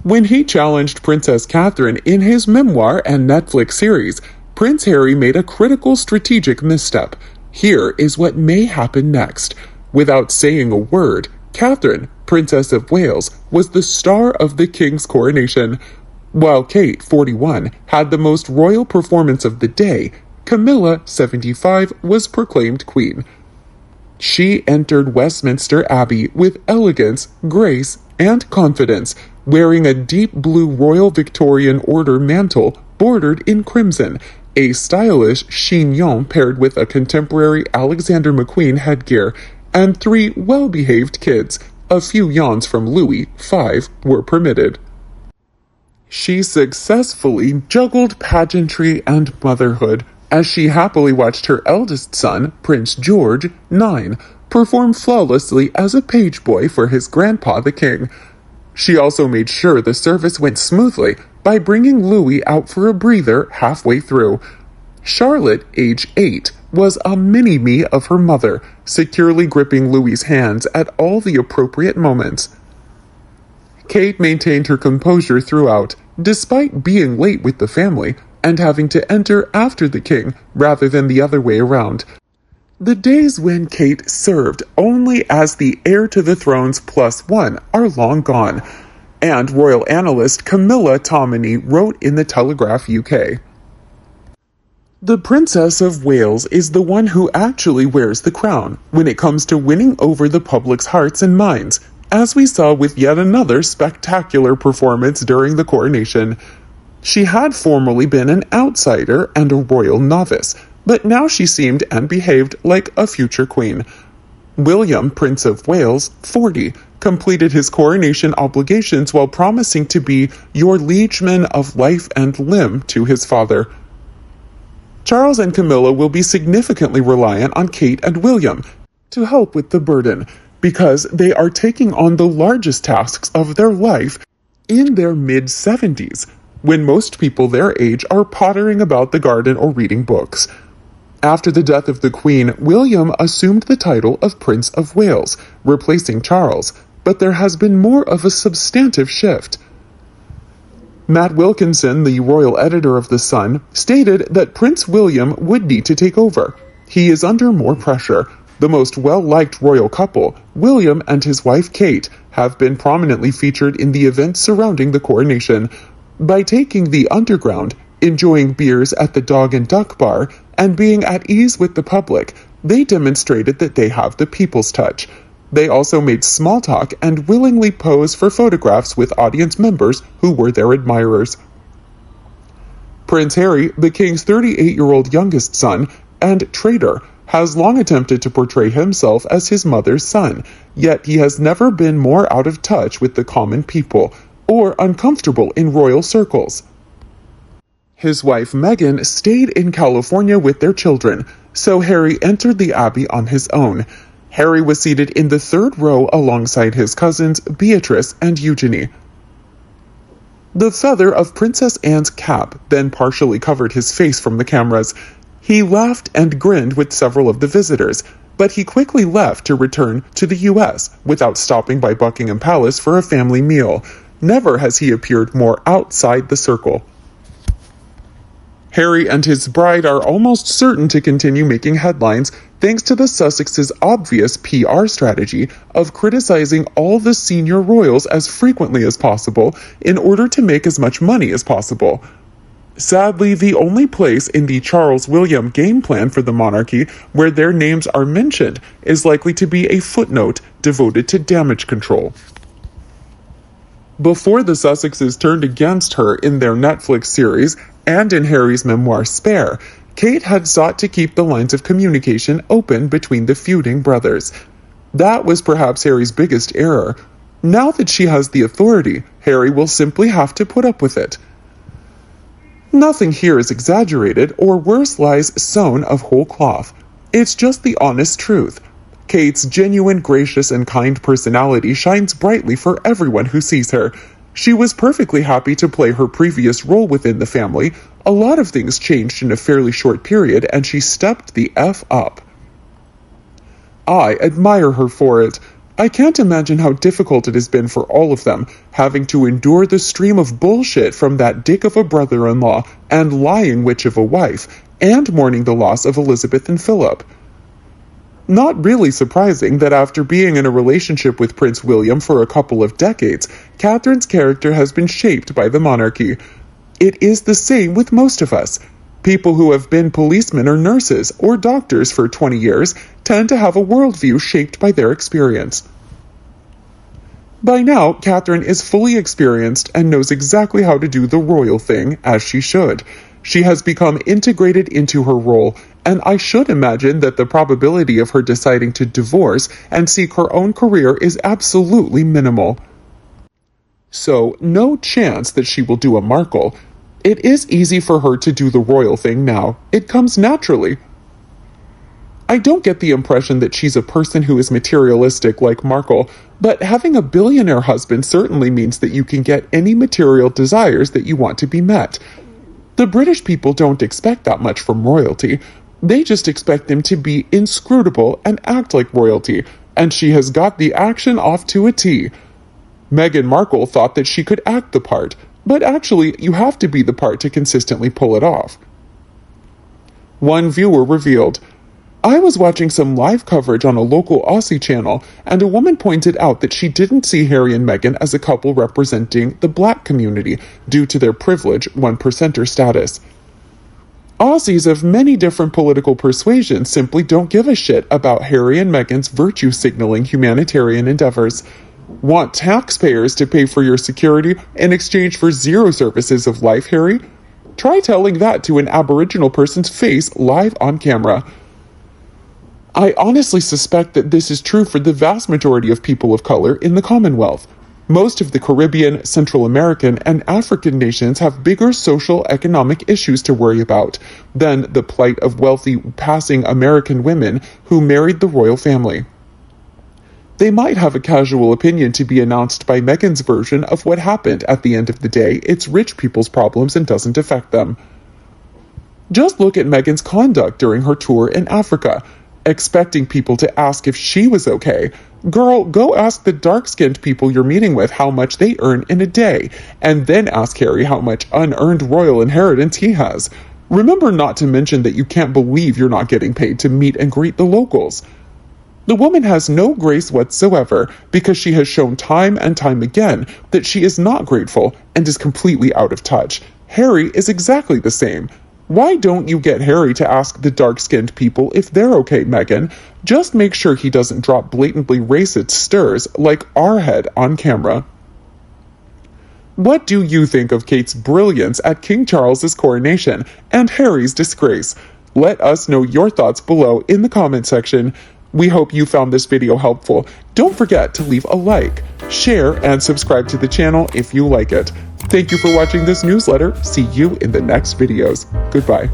When he challenged Princess Catherine in his memoir and Netflix series, Prince Harry made a critical strategic misstep. Here is what may happen next. Without saying a word, Catherine, Princess of Wales, was the star of the King's coronation. While Kate, 41, had the most royal performance of the day, Camilla, 75, was proclaimed queen. She entered Westminster Abbey with elegance, grace, and confidence, wearing a deep blue Royal Victorian Order mantle bordered in crimson, a stylish chignon paired with a contemporary Alexander McQueen headgear, and 3 well-behaved kids. A few yawns from Louis, 5, were permitted. She successfully juggled pageantry and motherhood, as she happily watched her eldest son, Prince George, 9, perform flawlessly as a page boy for his grandpa the king. She also made sure the service went smoothly by bringing Louis out for a breather halfway through. Charlotte, age 8, was a mini-me of her mother, securely gripping Louis's hands at all the appropriate moments. Kate maintained her composure throughout, despite being late with the family and having to enter after the king rather than the other way around. The days when Kate served only as the heir to the throne's +1 are long gone, and royal analyst Camilla Tominey wrote in the Telegraph UK. The Princess of Wales is the one who actually wears the crown when it comes to winning over the public's hearts and minds, as we saw with yet another spectacular performance during the coronation. She had formerly been an outsider and a royal novice, but now she seemed and behaved like a future queen. William, Prince of Wales, 40, completed his coronation obligations while promising to be your liegeman of life and limb to his father. Charles and Camilla will be significantly reliant on Kate and William to help with the burden, because they are taking on the largest tasks of their life in their mid-70s, when most people their age are pottering about the garden or reading books. After the death of the Queen, William assumed the title of Prince of Wales, replacing Charles, but there has been more of a substantive shift. Matt Wilkinson, the royal editor of The Sun, stated that Prince William would need to take over. He is under more pressure. The most well-liked royal couple, William and his wife Kate, have been prominently featured in the events surrounding the coronation. By taking the underground, enjoying beers at the Dog and Duck Bar, and being at ease with the public, they demonstrated that they have the people's touch. They also made small talk and willingly posed for photographs with audience members who were their admirers. Prince Harry, the king's 38-year-old youngest son and traitor, has long attempted to portray himself as his mother's son, yet he has never been more out of touch with the common people or uncomfortable in royal circles. His wife Meghan stayed in California with their children, so Harry entered the Abbey on his own. Harry was seated in the 3rd row alongside his cousins Beatrice and Eugenie. The feather of Princess Anne's cap then partially covered his face from the cameras. He laughed and grinned with several of the visitors, but he quickly left to return to the US without stopping by Buckingham Palace for a family meal. Never has he appeared more outside the circle. Harry and his bride are almost certain to continue making headlines thanks to the Sussexes' obvious PR strategy of criticizing all the senior royals as frequently as possible in order to make as much money as possible. Sadly, the only place in the Charles-William game plan for the monarchy where their names are mentioned is likely to be a footnote devoted to damage control. Before the Sussexes turned against her in their Netflix series and in Harry's memoir Spare, Kate had sought to keep the lines of communication open between the feuding brothers. That was perhaps Harry's biggest error. Now that she has the authority, Harry will simply have to put up with it. Nothing here is exaggerated, or worse lies sewn of whole cloth. It's just the honest truth. Kate's genuine, gracious, and kind personality shines brightly for everyone who sees her. She was perfectly happy to play her previous role within the family. A lot of things changed in a fairly short period, and she stepped the F up. I admire her for it. I can't imagine how difficult it has been for all of them, having to endure the stream of bullshit from that dick of a brother-in-law and lying witch of a wife, and mourning the loss of Elizabeth and Philip. Not really surprising that after being in a relationship with Prince William for a couple of decades, Catherine's character has been shaped by the monarchy. It is the same with most of us. People who have been policemen or nurses or doctors for 20 years tend to have a worldview shaped by their experience. By now, Catherine is fully experienced and knows exactly how to do the royal thing, as she should. She has become integrated into her role, and I should imagine that the probability of her deciding to divorce and seek her own career is absolutely minimal. So, no chance that she will do a Markle. It is easy for her to do the royal thing now. It comes naturally. I don't get the impression that she's a person who is materialistic like Markle, but having a billionaire husband certainly means that you can get any material desires that you want to be met. The British people don't expect that much from royalty. They just expect them to be inscrutable and act like royalty, and she has got the action off to a T. Meghan Markle thought that she could act the part, but actually you have to be the part to consistently pull it off. One viewer revealed, I was watching some live coverage on a local Aussie channel, and a woman pointed out that she didn't see Harry and Meghan as a couple representing the black community due to their privilege 1%er status. Aussies of many different political persuasions simply don't give a shit about Harry and Meghan's virtue-signaling humanitarian endeavors. Want taxpayers to pay for your security in exchange for zero services of life, Harry? Try telling that to an Aboriginal person's face live on camera. I honestly suspect that this is true for the vast majority of people of color in the Commonwealth. Most of the Caribbean, Central American, and African nations have bigger social economic issues to worry about than the plight of wealthy passing American women who married the royal family. They might have a casual opinion to be announced by Meghan's version of what happened. At the end of the day, it's rich people's problems and doesn't affect them. Just look at Meghan's conduct during her tour in Africa, expecting people to ask if she was okay. Girl, go ask the dark-skinned people you're meeting with how much they earn in a day, and then ask Harry how much unearned royal inheritance he has. Remember not to mention that you can't believe you're not getting paid to meet and greet the locals. The woman has no grace whatsoever because she has shown time and time again that she is not grateful and is completely out of touch. Harry is exactly the same. Why don't you get Harry to ask the dark-skinned people if they're okay, Meghan? Just make sure he doesn't drop blatantly racist stirs like our head on camera. What do you think of Kate's brilliance at King Charles's coronation and Harry's disgrace? Let us know your thoughts below in the comment section. We hope you found this video helpful. Don't forget to leave a like, share, and subscribe to the channel if you like it. Thank you for watching this newsletter. See you in the next videos. Goodbye.